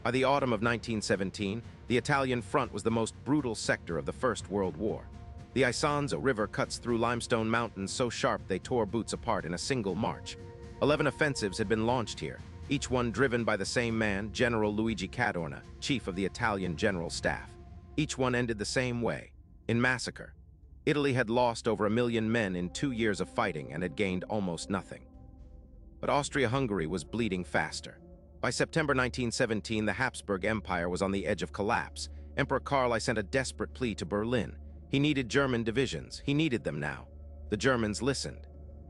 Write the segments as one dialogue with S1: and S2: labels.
S1: By the autumn of 1917, the Italian front was the most brutal sector of the First World War. The Isonzo River cuts through limestone mountains so sharp they tore boots apart in a single march. 11 offensives had been launched here, each one driven by the same man, General Luigi Cadorna, chief of the Italian General Staff. Each one ended the same way, in massacre. Italy had lost over 1 million men in 2 years of fighting and had gained almost nothing. But Austria-Hungary was bleeding faster. By September 1917, the Habsburg Empire was on the edge of collapse. Emperor Karl I sent a desperate plea to Berlin. He needed German divisions. He needed them now. The Germans listened.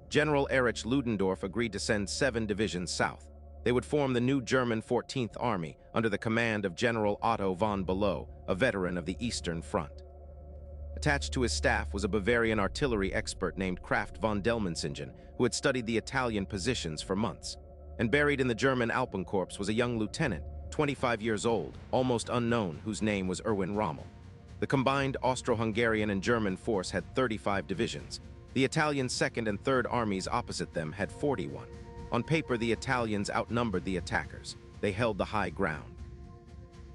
S1: General Erich Ludendorff agreed to send 7 divisions south. They would form the new German 14th Army under the command of General Otto von Borró, a veteran of the Eastern Front. Attached to his staff was a Bavarian artillery expert named Kraft von Dellmensingen, who had studied the Italian positions for months. And buried in the German Alpenkorps was a young lieutenant, 25 years old, almost unknown, whose name was Erwin Rommel. The combined Austro-Hungarian and German force had 35 divisions. The Italian 2nd and 3rd armies opposite them had 41. On paper, the Italians outnumbered the attackers. They held the high ground.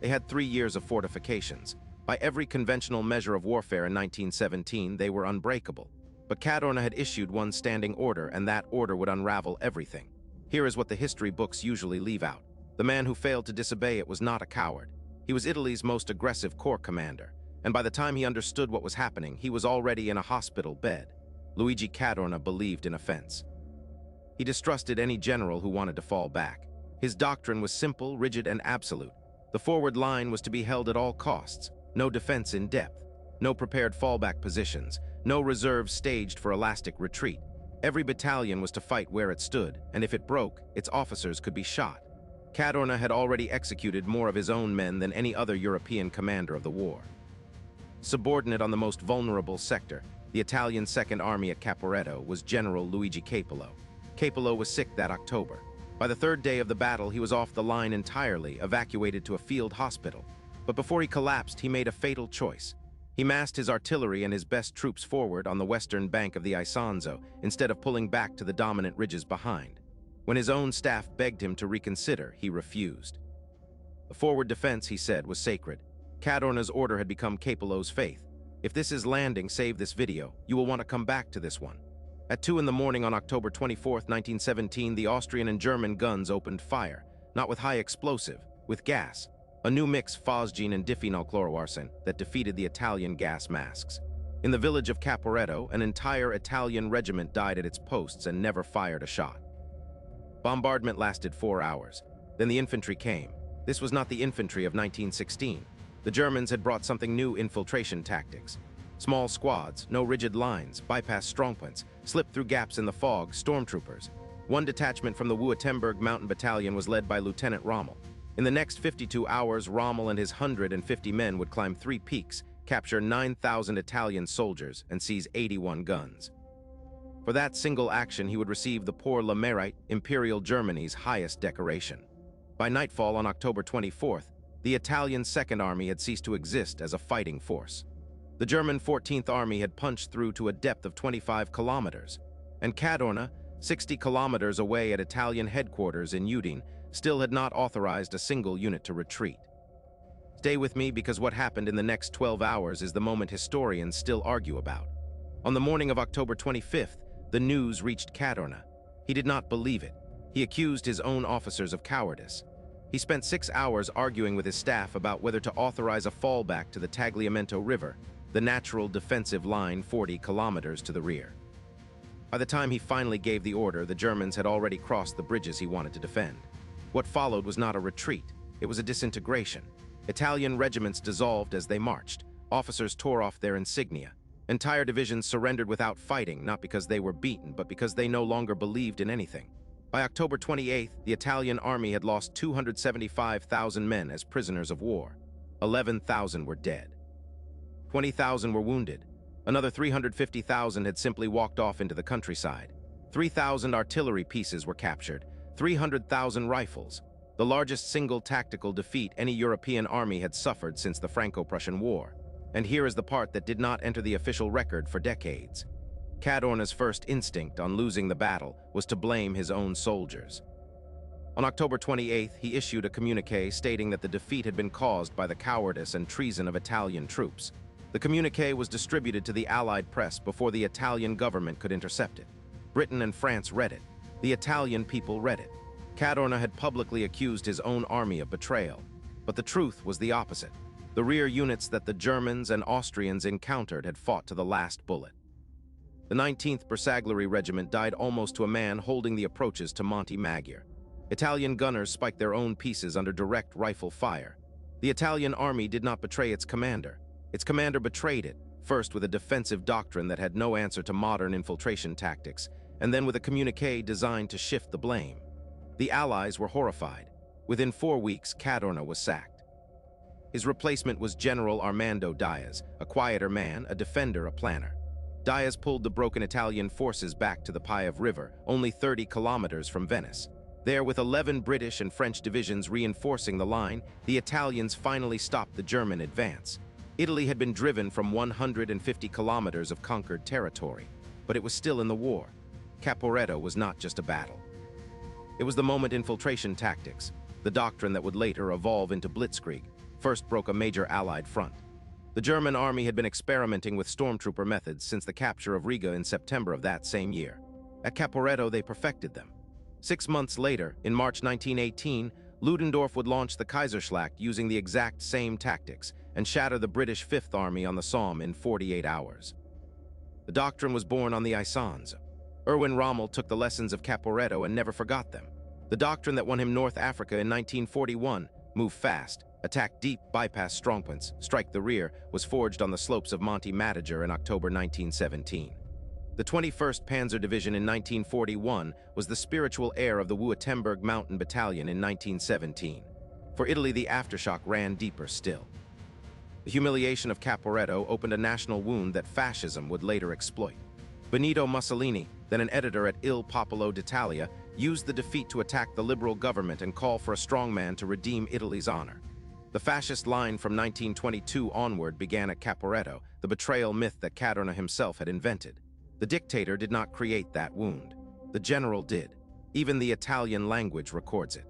S1: They had 3 years of fortifications. By every conventional measure of warfare in 1917, they were unbreakable. But Cadorna had issued one standing order, and that order would unravel everything. Here is what the history books usually leave out. The man who failed to disobey it was not a coward. He was Italy's most aggressive corps commander, and by the time he understood what was happening, he was already in a hospital bed. Luigi Cadorna believed in offense. He distrusted any general who wanted to fall back. His doctrine was simple, rigid, and absolute. The forward line was to be held at all costs. No defense in depth. No prepared fallback positions. No reserves staged for elastic retreat. Every battalion was to fight where it stood, and if it broke, its officers could be shot. Cadorna had already executed more of his own men than any other European commander of the war. Subordinate on the most vulnerable sector, the Italian Second Army at Caporetto, was General Luigi Capello. Capello was sick that October. By the 3rd day of the battle, he was off the line entirely, evacuated to a field hospital. But before he collapsed, he made a fatal choice. He massed his artillery and his best troops forward on the western bank of the Isonzo, instead of pulling back to the dominant ridges behind. When his own staff begged him to reconsider, he refused. The forward defense, he said, was sacred. Cadorna's order had become Capello's faith. If this is landing, save this video. You will want to come back to this one. At 2 in the morning on October 24, 1917, the Austrian and German guns opened fire, not with high explosive, with gas, a new mix phosgene and diphenylchloroarsine that defeated the Italian gas masks. In the village of Caporetto, an entire Italian regiment died at its posts and never fired a shot. Bombardment lasted 4 hours. Then the infantry came. This was not the infantry of 1916. The Germans had brought something new: infiltration tactics. Small squads, no rigid lines, bypass strongpoints, slip through gaps in the fog, stormtroopers. One detachment from the Württemberg Mountain Battalion was led by Lieutenant Rommel. In the next 52 hours, Rommel and his 150 men would climb 3 peaks, capture 9,000 Italian soldiers, and seize 81 guns. For that single action, he would receive the Pour le Mérite, Imperial Germany's highest decoration. By nightfall on October 24th, the Italian Second Army had ceased to exist as a fighting force. The German 14th Army had punched through to a depth of 25 kilometers, and Cadorna, 60 kilometers away at Italian headquarters in Udine, still had not authorized a single unit to retreat. Stay with me, because what happened in the next 12 hours is the moment historians still argue about. On the morning of October 25th, the news reached Cadorna. He did not believe it. He accused his own officers of cowardice. He spent 6 hours arguing with his staff about whether to authorize a fallback to the Tagliamento River, the natural defensive line 40 kilometers to the rear. By the time he finally gave the order, the Germans had already crossed the bridges he wanted to defend. What followed was not a retreat, it was a disintegration. Italian regiments dissolved as they marched. Officers tore off their insignia. Entire divisions surrendered without fighting, not because they were beaten, but because they no longer believed in anything. By October 28th, the Italian army had lost 275,000 men as prisoners of war. 11,000 were dead. 20,000 were wounded. Another 350,000 had simply walked off into the countryside. 3,000 artillery pieces were captured, 300,000 rifles, the largest single tactical defeat any European army had suffered since the Franco-Prussian War. And here is the part that did not enter the official record for decades. Cadorna's first instinct on losing the battle was to blame his own soldiers. On October 28th, he issued a communiqué stating that the defeat had been caused by the cowardice and treason of Italian troops. The communiqué was distributed to the Allied press before the Italian government could intercept it. Britain and France read it. The Italian people read it. Cadorna had publicly accused his own army of betrayal. But the truth was the opposite. The rear units that the Germans and Austrians encountered had fought to the last bullet. The 19th Bersaglieri Regiment died almost to a man holding the approaches to Monte Maggiore. Italian gunners spiked their own pieces under direct rifle fire. The Italian army did not betray its commander. Its commander betrayed it, first with a defensive doctrine that had no answer to modern infiltration tactics, and then with a communiqué designed to shift the blame. The Allies were horrified. Within 4 weeks, Cadorna was sacked. His replacement was General Armando Diaz, a quieter man, a defender, a planner. Diaz pulled the broken Italian forces back to the Piave River, only 30 kilometers from Venice. There, with 11 British and French divisions reinforcing the line, the Italians finally stopped the German advance. Italy had been driven from 150 kilometers of conquered territory, but it was still in the war. Caporetto was not just a battle. It was the moment infiltration tactics, the doctrine that would later evolve into blitzkrieg, first broke a major Allied front. The German army had been experimenting with stormtrooper methods since the capture of Riga in September of that same year. At Caporetto, they perfected them. 6 months later, in March 1918, Ludendorff would launch the Kaiserschlacht using the exact same tactics and shatter the British Fifth Army on the Somme in 48 hours. The doctrine was born on the Isons. Erwin Rommel took the lessons of Caporetto and never forgot them. The doctrine that won him North Africa in 1941, move fast, attack deep, bypass strongpoints, strike the rear, was forged on the slopes of Monte Maggiore in October 1917. The 21st Panzer Division in 1941 was the spiritual heir of the Württemberg Mountain Battalion in 1917. For Italy, the aftershock ran deeper still. The humiliation of Caporetto opened a national wound that fascism would later exploit. Benito Mussolini, then an editor at Il Popolo d'Italia, used the defeat to attack the liberal government and call for a strongman to redeem Italy's honor. The fascist line from 1922 onward began at Caporetto, the betrayal myth that Cadorna himself had invented. The dictator did not create that wound. The general did. Even the Italian language records it.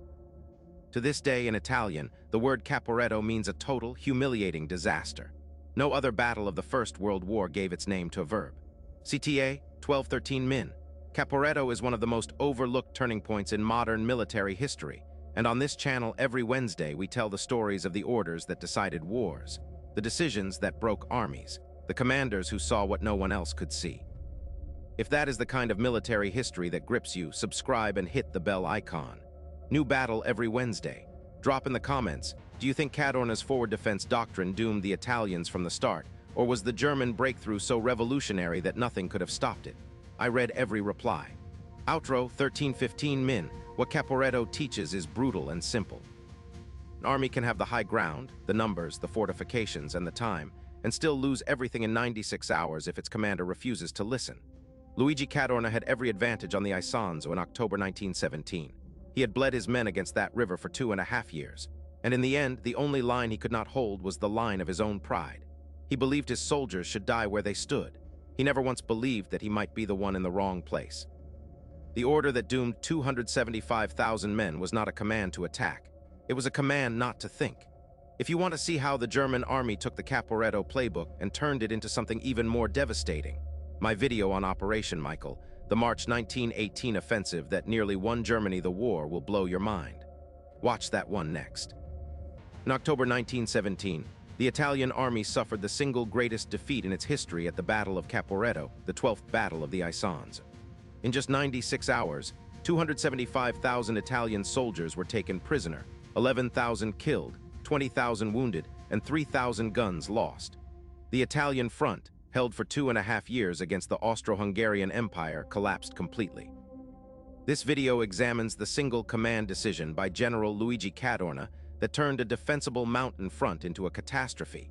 S1: To this day in Italian, the word Caporetto means a total, humiliating disaster. No other battle of the First World War gave its name to a verb. CTA 1213 Min. Caporetto is one of the most overlooked turning points in modern military history, and on this channel every Wednesday we tell the stories of the orders that decided wars, the decisions that broke armies, the commanders who saw what no one else could see. If that is the kind of military history that grips you, subscribe and hit the bell icon. New battle every Wednesday. Drop in the comments, do you think Cadorna's forward defense doctrine doomed the Italians from the start, or was the German breakthrough so revolutionary that nothing could have stopped it? I read every reply. Outro 1315 Min. What Caporetto teaches is brutal and simple. An army can have the high ground, the numbers, the fortifications, and the time, and still lose everything in 96 hours if its commander refuses to listen. Luigi Cadorna had every advantage on the Isonzo in October 1917. He had bled his men against that river for 2.5 years, and in the end, the only line he could not hold was the line of his own pride. He believed his soldiers should die where they stood. He never once believed that he might be the one in the wrong place. The order that doomed 275,000 men was not a command to attack. It was a command not to think. If you want to see how the German army took the Caporetto playbook and turned it into something even more devastating, my video on Operation Michael, the March 1918 offensive that nearly won Germany the war, will blow your mind. Watch that one next. In October 1917, the Italian army suffered the single greatest defeat in its history at the Battle of Caporetto, the 12th Battle of the Isons. In just 96 hours, 275,000 Italian soldiers were taken prisoner, 11,000 killed, 20,000 wounded, and 3,000 guns lost. The Italian front, held for 2.5 years against the Austro-Hungarian Empire, collapsed completely. This video examines the single command decision by General Luigi Cadorna that turned a defensible mountain front into a catastrophe,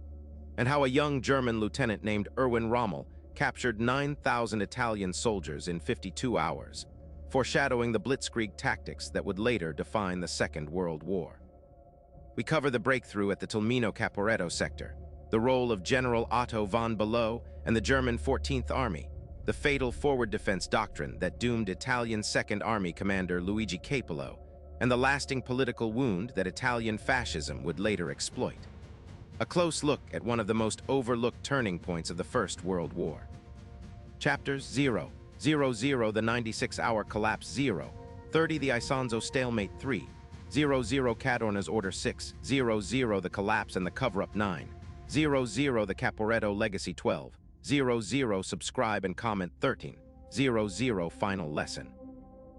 S1: and how a young German lieutenant named Erwin Rommel captured 9,000 Italian soldiers in 52 hours, foreshadowing the blitzkrieg tactics that would later define the Second World War. We cover the breakthrough at the Tilmino-Caporetto sector, the role of General Otto von Borró and the German 14th Army, the fatal forward defense doctrine that doomed Italian Second Army commander Luigi Capello, and the lasting political wound that Italian fascism would later exploit. A close look at one of the most overlooked turning points of the First World War. Chapters 0. 00 The 96-hour collapse 0. 30 The Isonzo stalemate 3. 00 Cadorna's order 6. 00 The collapse and the cover-up 9. 00 The Caporetto legacy 12. 00 subscribe and comment 13. 00 final lesson.